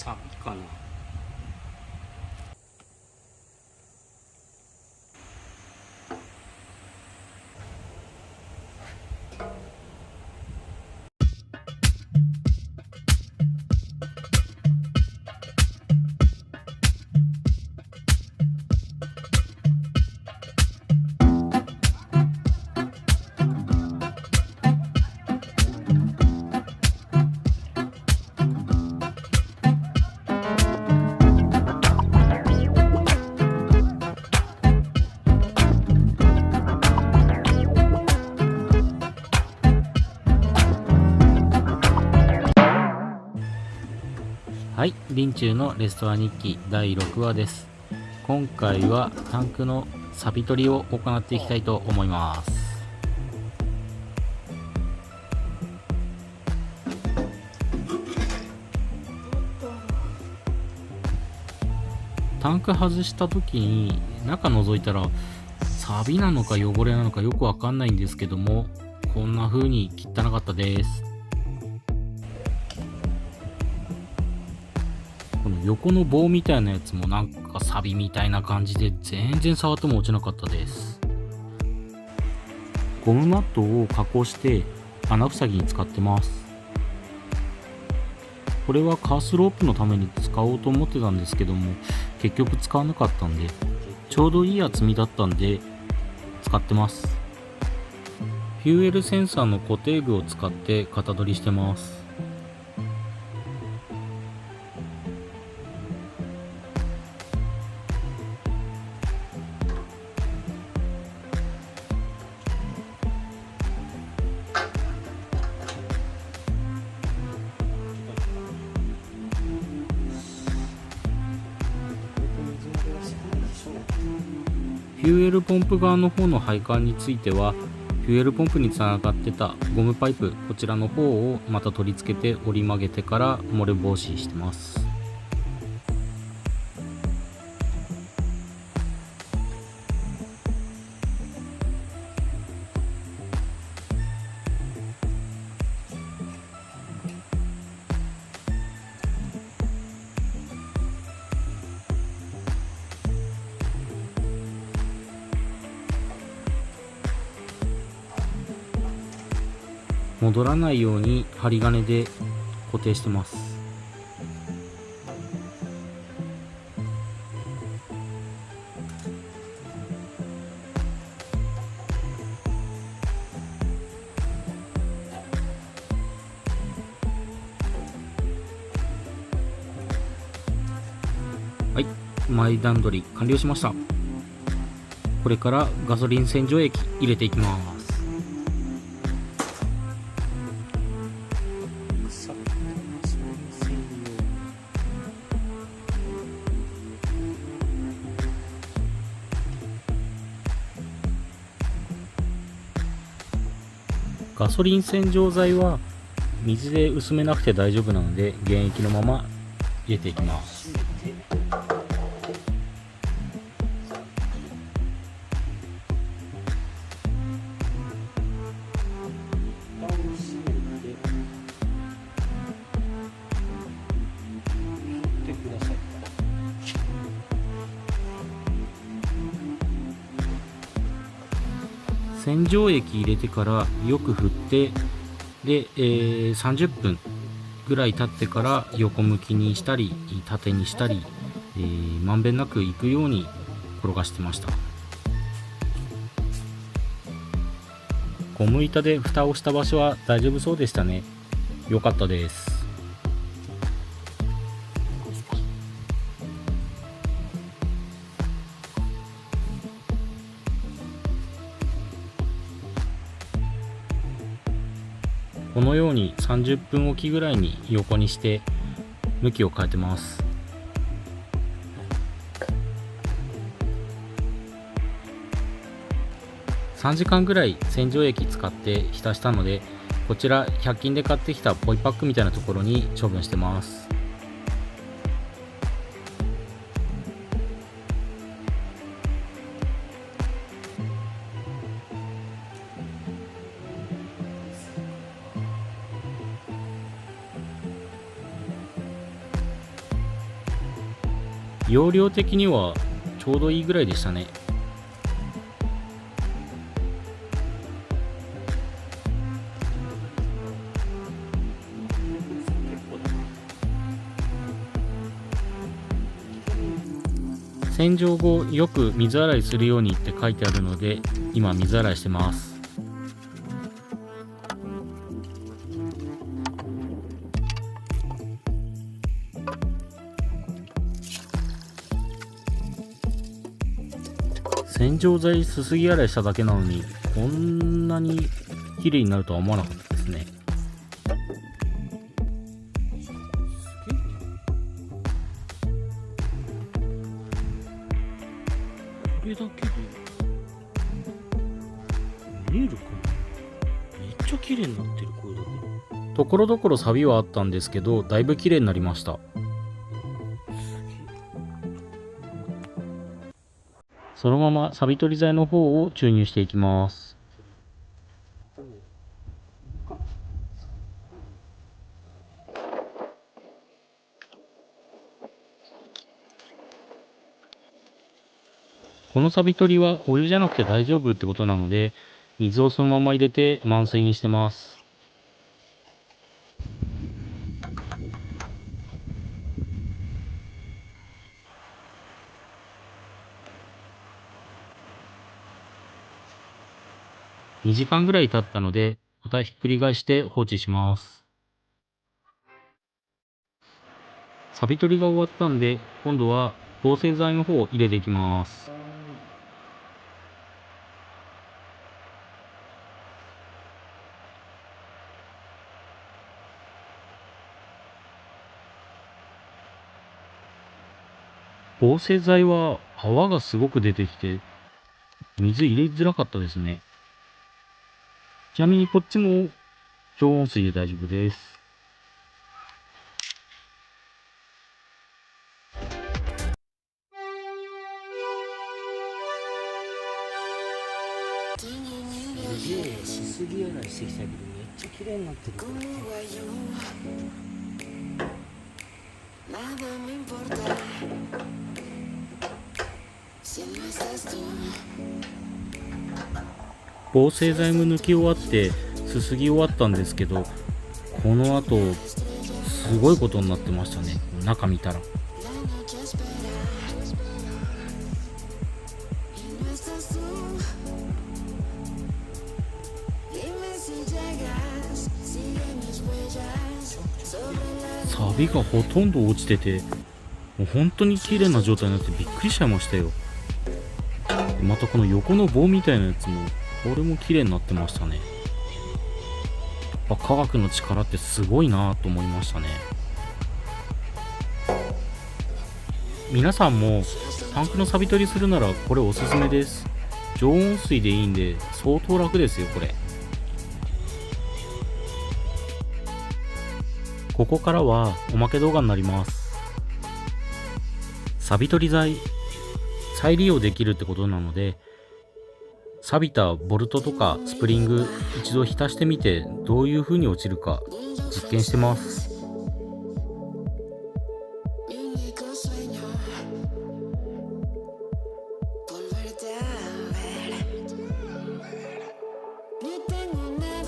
サビかな。はい、林中のレストラン日記第6話です。今回はタンクのサビ取りを行っていきたいと思います。タンク外した時に中覗いたらサビなのか汚れなのかよくわかんないんですけども、こんな風に汚かったです。この横の棒みたいなやつもなんかサビみたいな感じで全然触っても落ちなかったです。ゴムマットを加工して穴塞ぎに使ってます。これはカースロープのために使おうと思ってたんですけども、結局使わなかったんで、ちょうどいい厚みだったんで使ってます。フューエルセンサーの固定具を使って型取りしてます。フューエルポンプ側の方の配管については、フューエルポンプにつながってたゴムパイプ、こちらの方をまた取り付けて折り曲げてから漏れ防止してます。戻らないように針金で固定してます。はい、前段取り完了しました。これからガソリン洗浄液入れていきます。ガソリン洗浄剤は水で薄めなくて大丈夫なので、原液のまま入れていきます。洗浄液入れてからよく振って、で、30分ぐらい経ってから横向きにしたり縦にしたり、まんべんなくいくように転がしてました。ゴム板で蓋をした場所は大丈夫そうでしたね。良かったです。このように30分おきぐらいに横にして向きを変えてます。3時間ぐらい洗浄液使って浸したので、こちら100均で買ってきたポイパックみたいなところに処分してます。容量的にはちょうどいいぐらいでしたね。洗浄後よく水洗いするようにって書いてあるので、今水洗いしてます。洗浄剤すすぎ洗いしただけなのにこんなに綺麗になるとは思わなかったですね。これだけで見えるかな。めっちゃ綺麗になってる。これだけところどころ錆はあったんですけど、だいぶ綺麗になりました。そのまま錆取り剤の方を注入していきます。この錆取りはお湯じゃなくて大丈夫ってことなので、水をそのまま入れて満水にしてます。2時間ぐらい経ったので、またひっくり返して放置します。錆取りが終わったんで、今度は防水剤の方を入れていきます。防水剤は泡がすごく出てきて、水入れづらかったですね。ちなみにこっちも常温水で大丈夫です。すげえしすぎ洗いしてきたけど、めっちゃ綺麗になってる。防水剤も抜き終わってすすぎ終わったんですけど、この後すごいことになってましたね。中見たら錆がほとんど落ちてて、もう本当に綺麗な状態になってびっくりしちゃいましたよ。またこの横の棒みたいなやつも、これも綺麗になってましたね。やっぱ科学の力ってすごいなと思いましたね。皆さんもタンクの錆取りするならこれおすすめです。常温水でいいんで相当楽ですよこれ。ここからはおまけ動画になります。錆取り剤再利用できるってことなので、錆びたボルトとかスプリング一度浸してみてどういう風に落ちるか実験してます。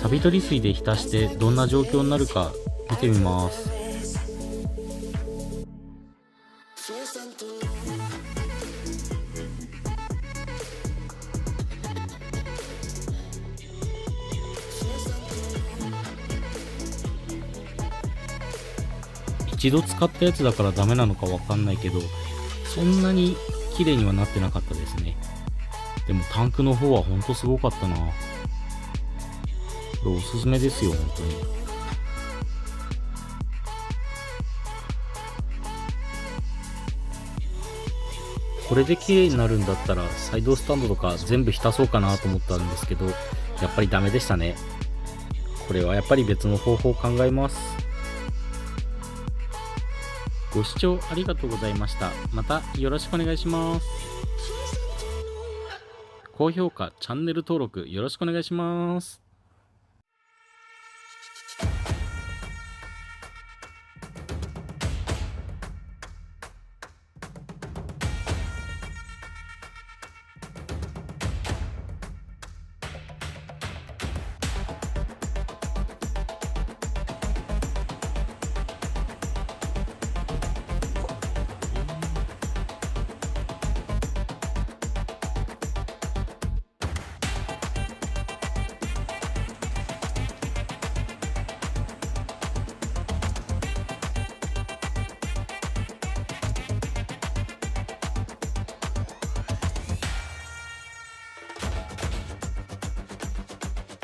錆取り水で浸してどんな状況になるか見てみます。一度使ったやつだからダメなのかわかんないけど、そんなに綺麗にはなってなかったですね。でもタンクの方はほんとすごかったな。これおすすめですよ本当に。これで綺麗になるんだったらサイドスタンドとか全部浸そうかなと思ったんですけど、やっぱりダメでしたね。これはやっぱり別の方法を考えます。ご視聴ありがとうございました。またよろしくお願いします。高評価、チャンネル登録よろしくお願いします。